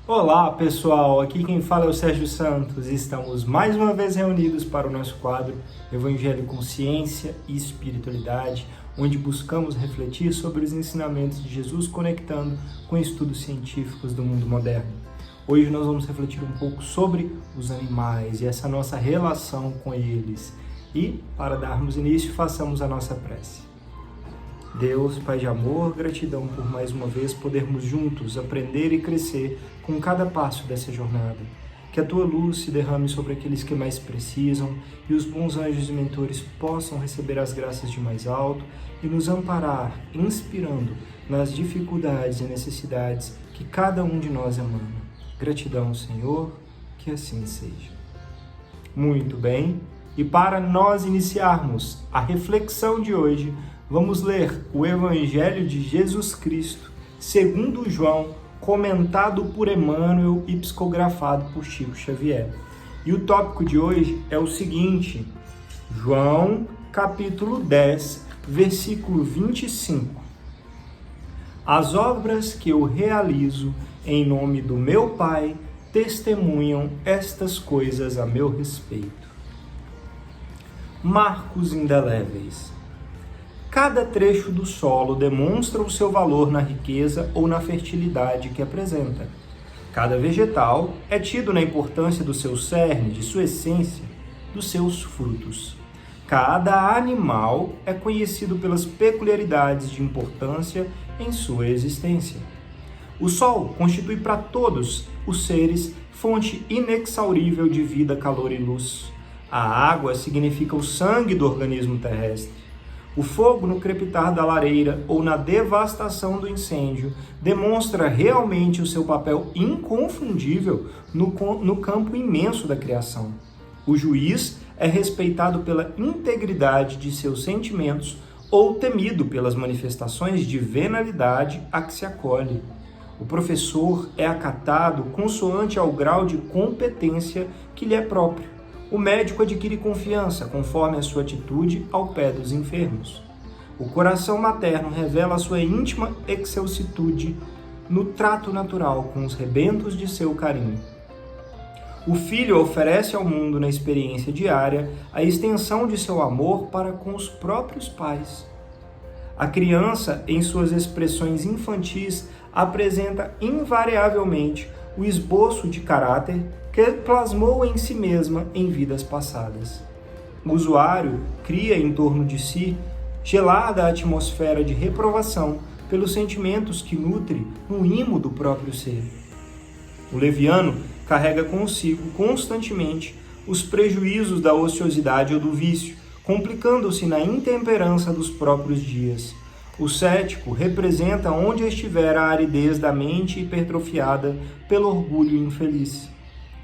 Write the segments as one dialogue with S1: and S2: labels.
S1: Olá pessoal, aqui quem fala é o Sérgio Santos e estamos mais uma vez reunidos para o nosso quadro Evangelho com Ciência e Espiritualidade, onde buscamos refletir sobre os ensinamentos de Jesus conectando com estudos científicos do mundo moderno. Hoje nós vamos refletir um pouco sobre os animais e essa nossa relação com eles. E, para darmos início, façamos a nossa prece. Deus, Pai de amor, gratidão por mais uma vez podermos juntos aprender e crescer com cada passo dessa jornada. Que a Tua luz se derrame sobre aqueles que mais precisam e os bons anjos e mentores possam receber as graças de mais alto e nos amparar, inspirando nas dificuldades e necessidades que cada um de nós emana. Gratidão, Senhor, que assim seja. Muito bem, e para nós iniciarmos a reflexão de hoje, vamos ler o Evangelho de Jesus Cristo, segundo João, comentado por Emmanuel e psicografado por Chico Xavier. E o tópico de hoje é o seguinte, João, capítulo 10, versículo 25. As obras que eu realizo em nome do meu Pai testemunham estas coisas a meu respeito. Marcos indeléveis. Cada trecho do solo demonstra o seu valor na riqueza ou na fertilidade que apresenta. Cada vegetal é tido na importância do seu cerne, de sua essência, dos seus frutos. Cada animal é conhecido pelas peculiaridades de importância em sua existência. O sol constitui para todos os seres fonte inexaurível de vida, calor e luz. A água significa o sangue do organismo terrestre. O fogo no crepitar da lareira ou na devastação do incêndio demonstra realmente o seu papel inconfundível no campo imenso da criação. O juiz é respeitado pela integridade de seus sentimentos ou temido pelas manifestações de venalidade a que se acolhe. O professor é acatado consoante ao grau de competência que lhe é próprio. O médico adquire confiança conforme a sua atitude ao pé dos enfermos. O coração materno revela a sua íntima excelsitude no trato natural com os rebentos de seu carinho. O filho oferece ao mundo na experiência diária a extensão de seu amor para com os próprios pais. A criança, em suas expressões infantis, apresenta invariavelmente o esboço de caráter que plasmou em si mesma em vidas passadas. O usuário cria em torno de si gelada atmosfera de reprovação pelos sentimentos que nutre no imo do próprio ser. O leviano carrega consigo constantemente os prejuízos da ociosidade ou do vício, complicando-se na intemperança dos próprios dias. O cético representa onde estiver a aridez da mente hipertrofiada pelo orgulho infeliz.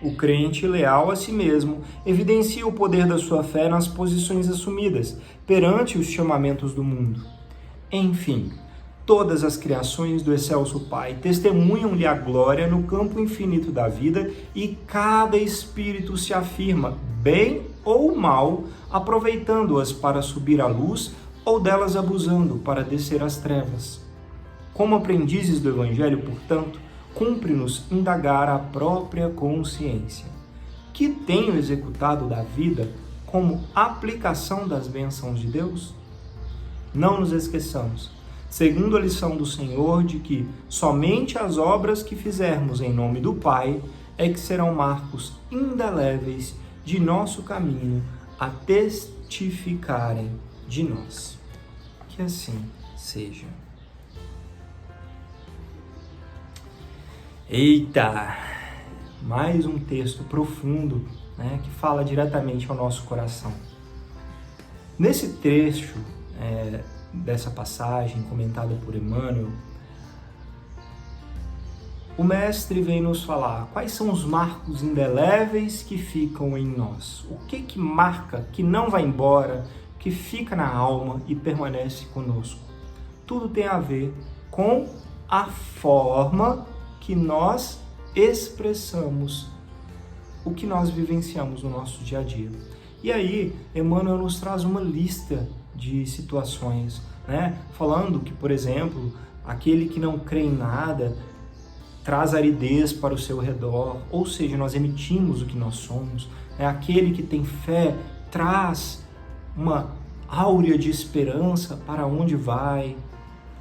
S1: O crente, leal a si mesmo, evidencia o poder da sua fé nas posições assumidas perante os chamamentos do mundo. Enfim, todas as criações do excelso Pai testemunham-lhe a glória no campo infinito da vida e cada espírito se afirma, bem ou mal, aproveitando-as para subir à luz ou delas abusando para descer às trevas. Como aprendizes do Evangelho, portanto, cumpre-nos indagar a própria consciência. Que tenho executado da vida como aplicação das bênçãos de Deus? Não nos esqueçamos, segundo a lição do Senhor, de que somente as obras que fizermos em nome do Pai é que serão marcos indeléveis de nosso caminho a testificarem de nós. Que assim seja. Eita! Mais um texto profundo, que fala diretamente ao nosso coração. Nesse trecho dessa passagem comentada por Emmanuel, o mestre vem nos falar quais são os marcos indeléveis que ficam em nós. O que marca, que não vai embora, que fica na alma e permanece conosco. Tudo tem a ver com a forma que nós expressamos o que nós vivenciamos no nosso dia a dia. E aí, Emmanuel nos traz uma lista de situações, falando que, por exemplo, aquele que não crê em nada traz aridez para o seu redor, ou seja, nós emitimos o que nós somos. Aquele que tem fé traz uma áurea de esperança para onde vai.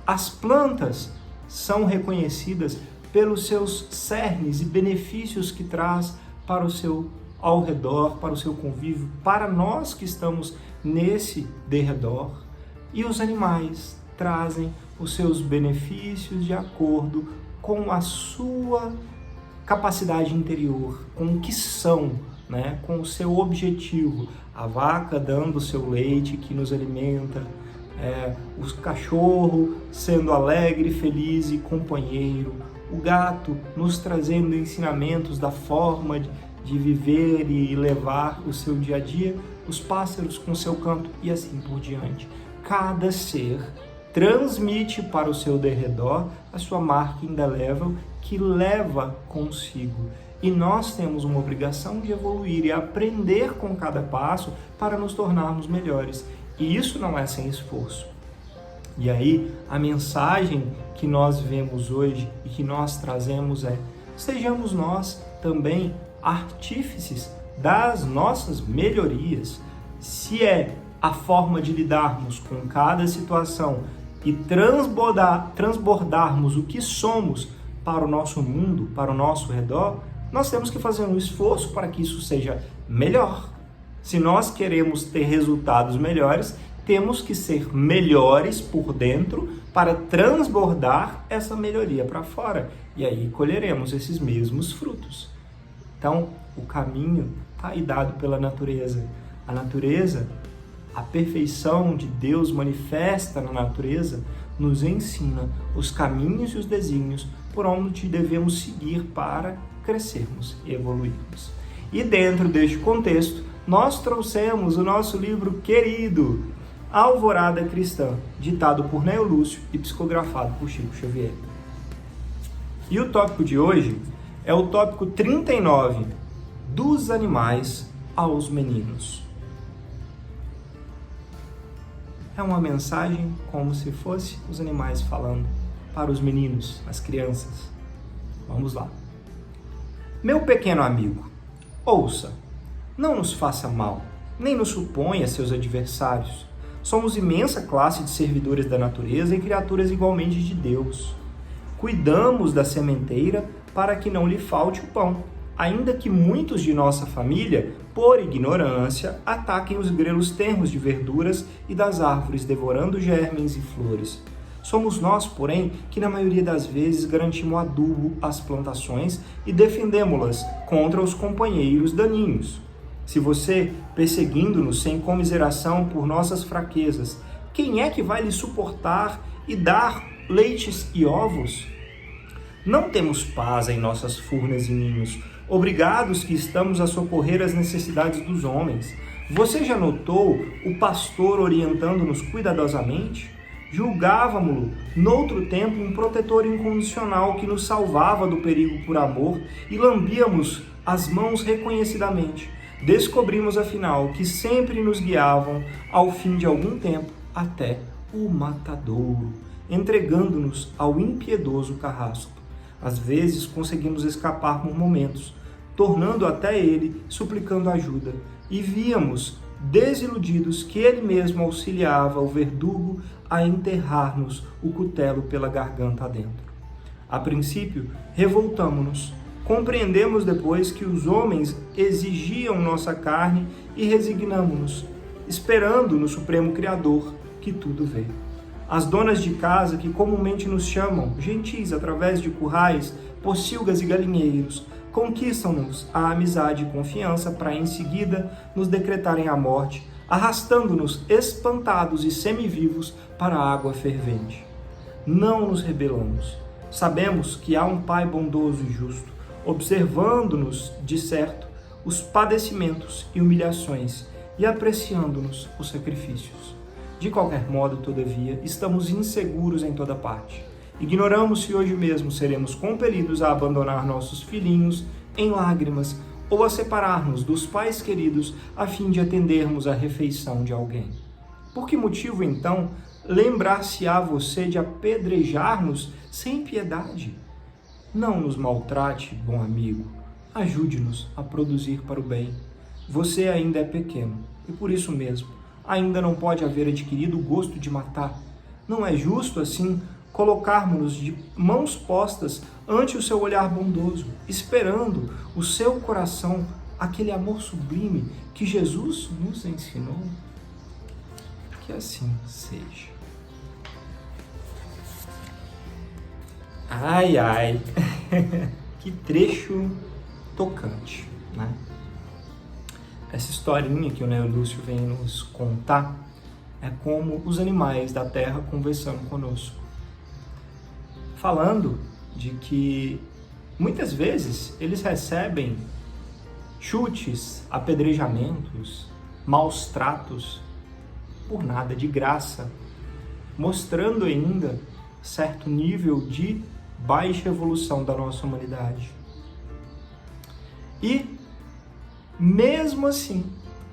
S1: As plantas são reconhecidas pelos seus cernes e benefícios que traz para o seu ao redor, para o seu convívio, para nós que estamos nesse derredor. E os animais trazem os seus benefícios de acordo com a sua capacidade interior, com o que são, com o seu objetivo. A vaca dando o seu leite que nos alimenta, o cachorro sendo alegre, feliz e companheiro, o gato nos trazendo ensinamentos da forma de viver e levar o seu dia a dia, os pássaros com seu canto e assim por diante. Cada ser transmite para o seu derredor a sua marca indelével que leva consigo. E nós temos uma obrigação de evoluir e aprender com cada passo para nos tornarmos melhores. E isso não é sem esforço. E aí, a mensagem que nós vemos hoje e que nós trazemos é: sejamos nós também artífices das nossas melhorias. Se é a forma de lidarmos com cada situação e transbordarmos o que somos para o nosso mundo, para o nosso redor, nós temos que fazer um esforço para que isso seja melhor. Se nós queremos ter resultados melhores, temos que ser melhores por dentro para transbordar essa melhoria para fora. E aí colheremos esses mesmos frutos. Então, o caminho está aí dado pela natureza. A natureza, a perfeição de Deus manifesta na natureza, nos ensina os caminhos e os desígnios por onde devemos seguir para crescermos e evoluirmos. E dentro deste contexto, nós trouxemos o nosso livro querido, Alvorada Cristã, ditado por Neo Lúcio e psicografado por Chico Xavier. E o tópico de hoje é o tópico 39, dos animais aos meninos. É uma mensagem como se fosse os animais falando para os meninos, as crianças. Vamos lá. Meu pequeno amigo, ouça, não nos faça mal, nem nos suponha seus adversários. Somos imensa classe de servidores da natureza e criaturas igualmente de Deus. Cuidamos da sementeira para que não lhe falte o pão, ainda que muitos de nossa família, por ignorância, ataquem os grelos tenros de verduras e das árvores, devorando germens e flores. Somos nós, porém, que na maioria das vezes garantimos adubo às plantações e defendemos-las contra os companheiros daninhos. Se você, perseguindo-nos sem comiseração por nossas fraquezas, quem é que vai lhe suportar e dar leites e ovos? Não temos paz em nossas furnas e ninhos, obrigados que estamos a socorrer as necessidades dos homens. Você já notou o pastor orientando-nos cuidadosamente? Julgávamo-lo, noutro tempo, um protetor incondicional que nos salvava do perigo por amor e lambíamos as mãos reconhecidamente. Descobrimos, afinal, que sempre nos guiavam, ao fim de algum tempo, até o matadouro, entregando-nos ao impiedoso carrasco. Às vezes conseguimos escapar por momentos, tornando até ele, suplicando ajuda, e víamos, desiludidos, que ele mesmo auxiliava o verdugo a enterrar-nos o cutelo pela garganta adentro. A princípio, revoltamo-nos. Compreendemos depois que os homens exigiam nossa carne e resignamo-nos, esperando no Supremo Criador que tudo vê. As donas de casa, que comumente nos chamam, gentis através de currais, pocilgas e galinheiros, conquistam-nos a amizade e confiança para em seguida nos decretarem a morte, arrastando-nos espantados e semivivos para a água fervente. Não nos rebelamos. Sabemos que há um Pai bondoso e justo, observando-nos, de certo, os padecimentos e humilhações e apreciando-nos os sacrifícios. De qualquer modo, todavia, estamos inseguros em toda parte. Ignoramos se hoje mesmo seremos compelidos a abandonar nossos filhinhos em lágrimas ou a separar-nos dos pais queridos a fim de atendermos à refeição de alguém. Por que motivo, então, lembrar-se-á você de apedrejar-nos sem piedade? Não nos maltrate, bom amigo. Ajude-nos a produzir para o bem. Você ainda é pequeno e por isso mesmo ainda não pode haver adquirido o gosto de matar. Não é justo, assim, colocarmos-nos de mãos postas ante o seu olhar bondoso, esperando o seu coração aquele amor sublime que Jesus nos ensinou. Que assim seja. Ai, ai, que trecho tocante, né? Essa historinha que o Neo Lúcio vem nos contar é como os animais da terra conversando conosco, falando de que muitas vezes eles recebem chutes, apedrejamentos, maus tratos por nada, de graça, mostrando ainda certo nível de baixa evolução da nossa humanidade. E, mesmo assim,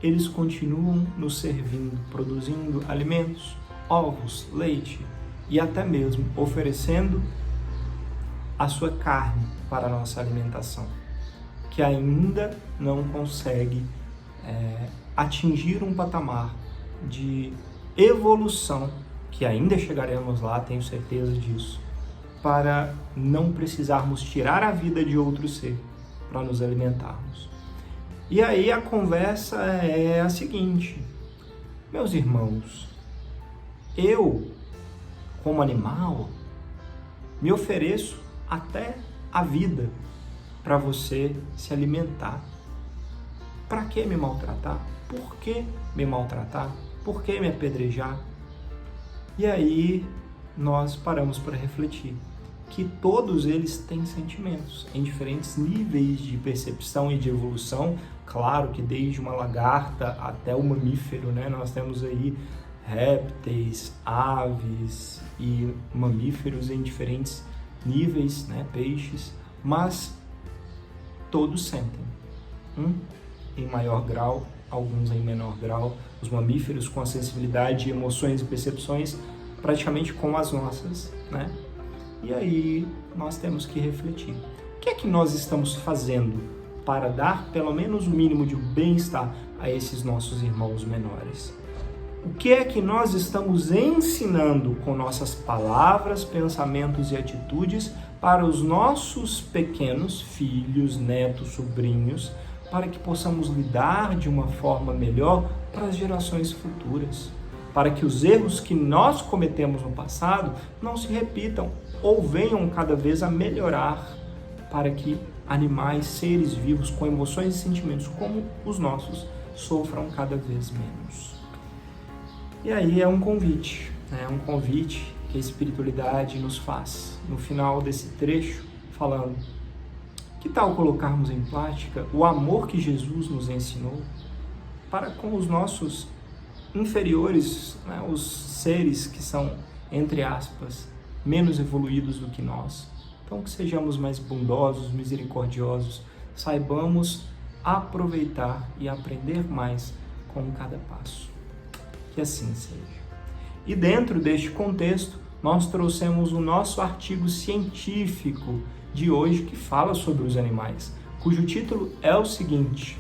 S1: eles continuam nos servindo, produzindo alimentos, ovos, leite e até mesmo oferecendo a sua carne para a nossa alimentação, que ainda não consegue atingir um patamar de evolução, que ainda chegaremos lá, tenho certeza disso, para não precisarmos tirar a vida de outro ser para nos alimentarmos. E aí a conversa é a seguinte: meus irmãos, eu, como animal, me ofereço até a vida para você se alimentar. Para que me maltratar? Por que me maltratar? Por que me apedrejar? E aí nós paramos para refletir que todos eles têm sentimentos em diferentes níveis de percepção e de evolução. Claro que desde uma lagarta até o mamífero, né? Nós temos aí répteis, aves e mamíferos em diferentes níveis, né? Peixes, mas todos sentem, em maior grau, alguns em menor grau. Os mamíferos com a sensibilidade de emoções e percepções praticamente como as nossas, né? E aí nós temos que refletir. O que é que nós estamos fazendo para dar pelo menos o mínimo de bem-estar a esses nossos irmãos menores? O que é que nós estamos ensinando com nossas palavras, pensamentos e atitudes para os nossos pequenos filhos, netos, sobrinhos, para que possamos lidar de uma forma melhor para as gerações futuras, para que os erros que nós cometemos no passado não se repitam ou venham cada vez a melhorar, para que animais, seres vivos com emoções e sentimentos como os nossos sofram cada vez menos. E aí é um convite, né? Um convite que a espiritualidade nos faz no final desse trecho, falando: que tal colocarmos em prática o amor que Jesus nos ensinou para com os nossos inferiores, né? Os seres que são, entre aspas, menos evoluídos do que nós. Então, que sejamos mais bondosos, misericordiosos, saibamos aproveitar e aprender mais com cada passo. Que assim seja. E dentro deste contexto, nós trouxemos o nosso artigo científico de hoje que fala sobre os animais, cujo título é o seguinte: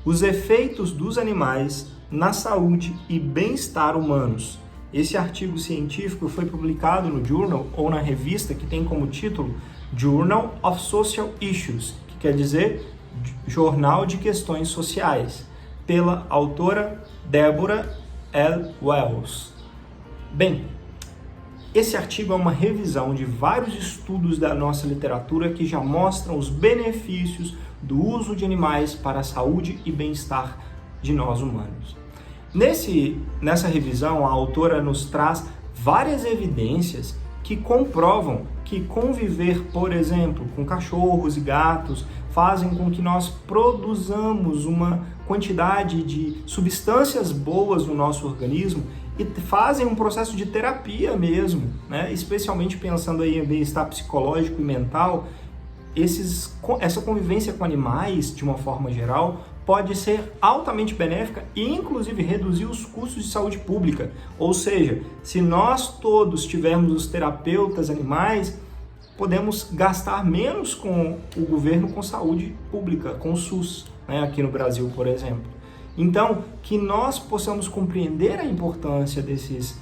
S1: os efeitos dos animais na saúde e bem-estar humanos. Esse artigo científico foi publicado no Journal, ou na revista que tem como título Journal of Social Issues, que quer dizer Jornal de Questões Sociais, pela autora Deborah L. Wells. Bem, esse artigo é uma revisão de vários estudos da nossa literatura que já mostram os benefícios do uso de animais para a saúde e bem-estar de nós humanos. Nessa revisão, a autora nos traz várias evidências que comprovam que conviver, por exemplo, com cachorros e gatos fazem com que nós produzamos uma quantidade de substâncias boas no nosso organismo e fazem um processo de terapia mesmo, né? Especialmente pensando aí em bem-estar psicológico e mental. Essa convivência com animais, de uma forma geral, pode ser altamente benéfica e, inclusive, reduzir os custos de saúde pública. Ou seja, se nós todos tivermos os terapeutas animais, podemos gastar menos com o governo com saúde pública, com o SUS, né, aqui no Brasil, por exemplo. Então, que nós possamos compreender a importância desses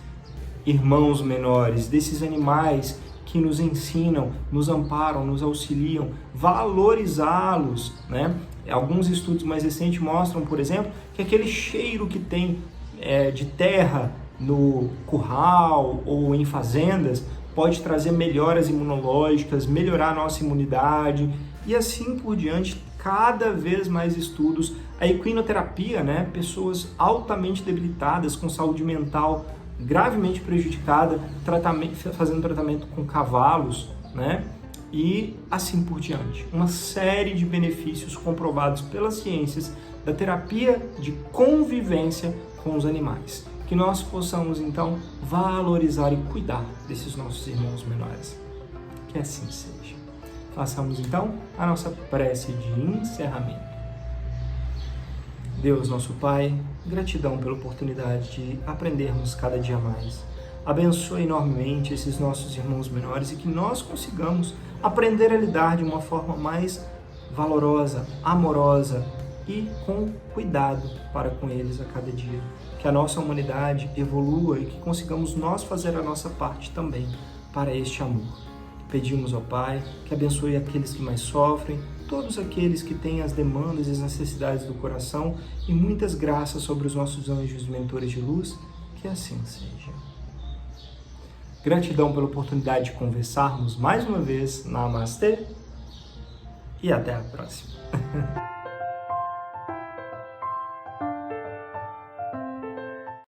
S1: irmãos menores, desses animais que nos ensinam, nos amparam, nos auxiliam, valorizá-los, né? Alguns estudos mais recentes mostram, por exemplo, que aquele cheiro que tem de terra no curral ou em fazendas pode trazer melhoras imunológicas, melhorar a nossa imunidade e assim por diante. Cada vez mais estudos. A equinoterapia, né? Pessoas altamente debilitadas, com saúde mental gravemente prejudicada, fazendo tratamento com cavalos, né? E assim por diante. Uma série de benefícios comprovados pelas ciências da terapia de convivência com os animais. Que nós possamos, então, valorizar e cuidar desses nossos irmãos menores. Que assim seja. Façamos, então, a nossa prece de encerramento. Deus, nosso Pai, gratidão pela oportunidade de aprendermos cada dia mais. Abençoe enormemente esses nossos irmãos menores e que nós consigamos aprender a lidar de uma forma mais valorosa, amorosa e com cuidado para com eles a cada dia. Que a nossa humanidade evolua e que consigamos nós fazer a nossa parte também para este amor. Pedimos ao Pai que abençoe aqueles que mais sofrem, todos aqueles que têm as demandas e as necessidades do coração e muitas graças sobre os nossos anjos mentores de luz, que assim seja. Gratidão pela oportunidade de conversarmos mais uma vez. Namastê e até a próxima.